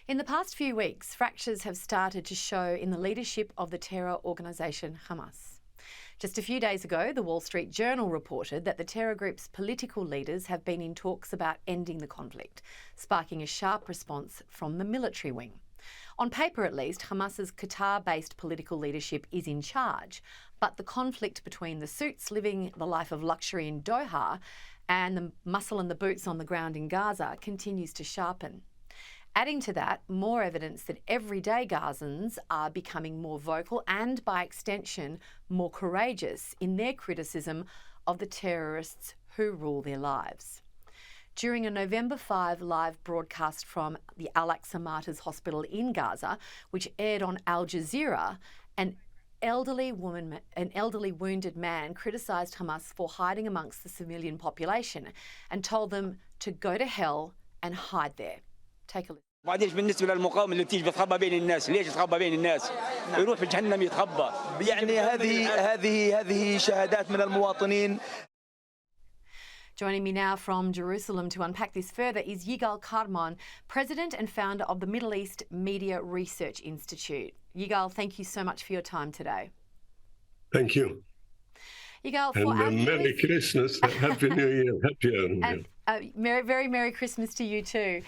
In the past few weeks, fractures have started to show in the leadership of the terror organisation Hamas. Just a few days ago, the Wall Street Journal reported that the terror group's political leaders have been in talks about ending the conflict, sparking a sharp response from the military wing. On paper, at least, Hamas's Qatar-based political leadership is in charge, but the conflict between the suits living the life of luxury in Doha and the muscle and the boots on the ground in Gaza continues to sharpen. Adding to that, more evidence that everyday Gazans are becoming more vocal and, by extension, more courageous in their criticism of the terrorists who rule their lives. During a November 5 live broadcast from the Al-Aqsa Martyrs Hospital in Gaza, which aired on Al Jazeera, an elderly wounded man criticised Hamas for hiding amongst the civilian population and told them to go to hell and hide there. Take a listen. بعدين بالنسبه للمقاومه اللي بتيجي بتخبى بين الناس، ليش تخبى بين الناس؟ يروح في جهنم يتخبى. يعني هذه شهادات من المواطنين. Joining me now from Jerusalem to unpack this further is Yigal Carmon, President and founder of the Middle East Media Research Institute. Yigal, thank you so much for your time today. Thank you. Yigal, and Merry Christmas, Happy New Year, Happy New Year. And very Merry Christmas to you too.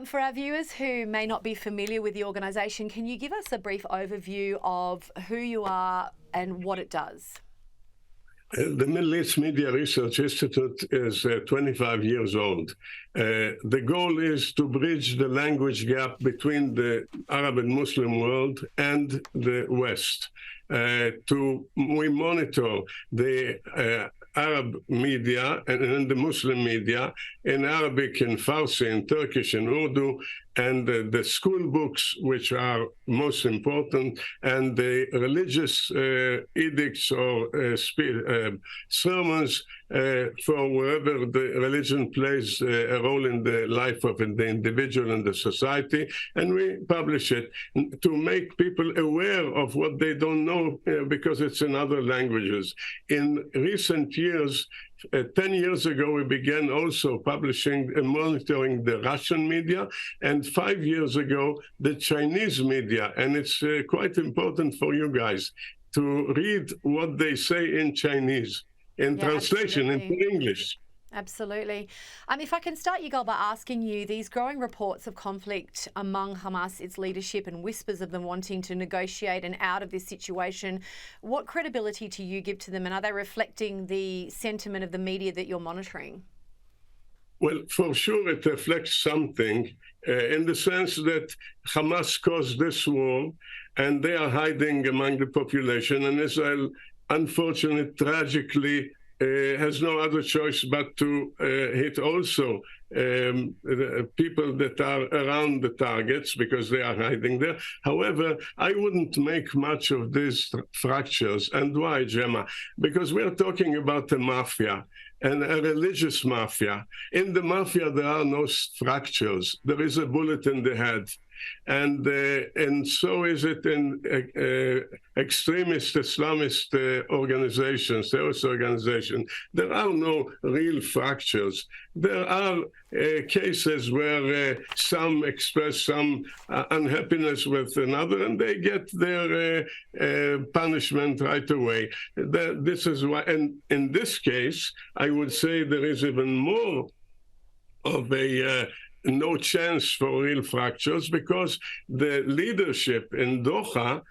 For our viewers who may not be familiar with the organisation, can you give us a brief overview of who you are and what it does? The Middle East Media Research Institute is 25 years old. The goal is to bridge the language gap between the Arab and Muslim world and the West. We monitor the Arab media and the Muslim media in Arabic, in Farsi, in Turkish, in Urdu, and the school books, which are most important, and the religious edicts or sermons for wherever the religion plays a role in the life of the individual and the society. And we publish it to make people aware of what they don't know because it's in other languages. In recent years, 10 years ago, we began also publishing and monitoring the Russian media, and 5 years ago, the Chinese media. And it's quite important for you guys to read what they say in Chinese, in translation, into English. Absolutely. If I can start, Yigal, by asking you, these growing reports of conflict among Hamas, its leadership, and whispers of them wanting to negotiate and out of this situation, what credibility do you give to them, and are they reflecting the sentiment of the media that you're monitoring? Well, for sure it reflects something in the sense that Hamas caused this war and they are hiding among the population, and Israel, unfortunately, tragically, has no other choice but to hit also the people that are around the targets because they are hiding there. However, I wouldn't make much of these fractures. And why, Gemma? Because we're talking about a mafia and a religious mafia. In the mafia, there are no fractures. There is a bullet in the head. And so is it in extremist Islamist organizations, terrorist organizations. There are no real fractures. There are cases where some express some unhappiness with another, and they get their punishment right away. This is why, and in this case, I would say there is even more of a no chance for real fractures because the leadership in Doha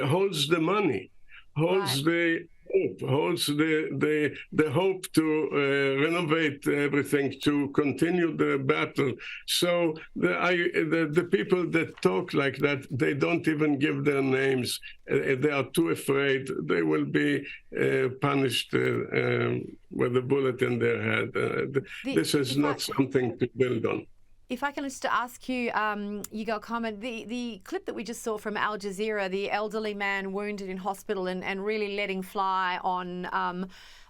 holds the money, holds the hope, holds the hope to renovate everything, to continue the battle. So the people that talk like that, they don't even give their names. They are too afraid. They will be punished with a bullet in their head. This is not something to build on. If I can just ask you, Yigal Carmon, the clip that we just saw from Al Jazeera, the elderly man wounded in hospital and really letting fly on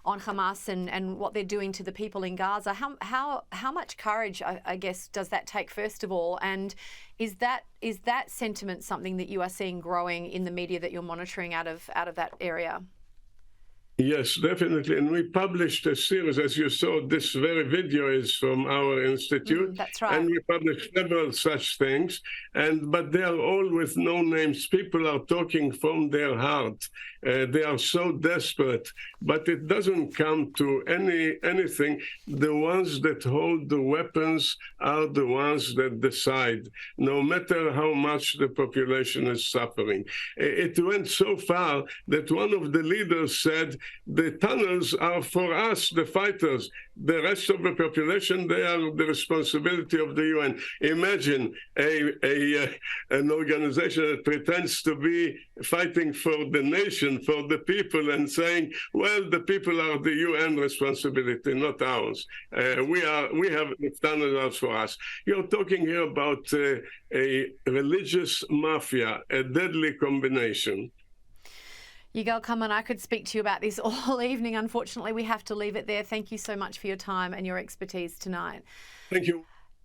Hamas and what they're doing to the people in Gaza, how much courage, I guess, does that take, first of all? And is that sentiment something that you are seeing growing in the media that you're monitoring out of that area? Yes, definitely. And we published a series, as you saw, this very video is from our institute. That's right. And we published several such things. But they are all with no names. People are talking from their heart. They are so desperate. But it doesn't come to anything. The ones that hold the weapons are the ones that decide, no matter how much the population is suffering. It went so far that one of the leaders said, the tunnels are for us, the fighters. The rest of the population, they are the responsibility of the UN. Imagine an organization that pretends to be fighting for the nation, for the people, and saying, well, the people are the UN responsibility, not ours. We have the tunnels for us. You're talking here about a religious mafia, a deadly combination. Yigal, Carmon, I could speak to you about this all evening. Unfortunately, we have to leave it there. Thank you so much for your time and your expertise tonight. Thank you.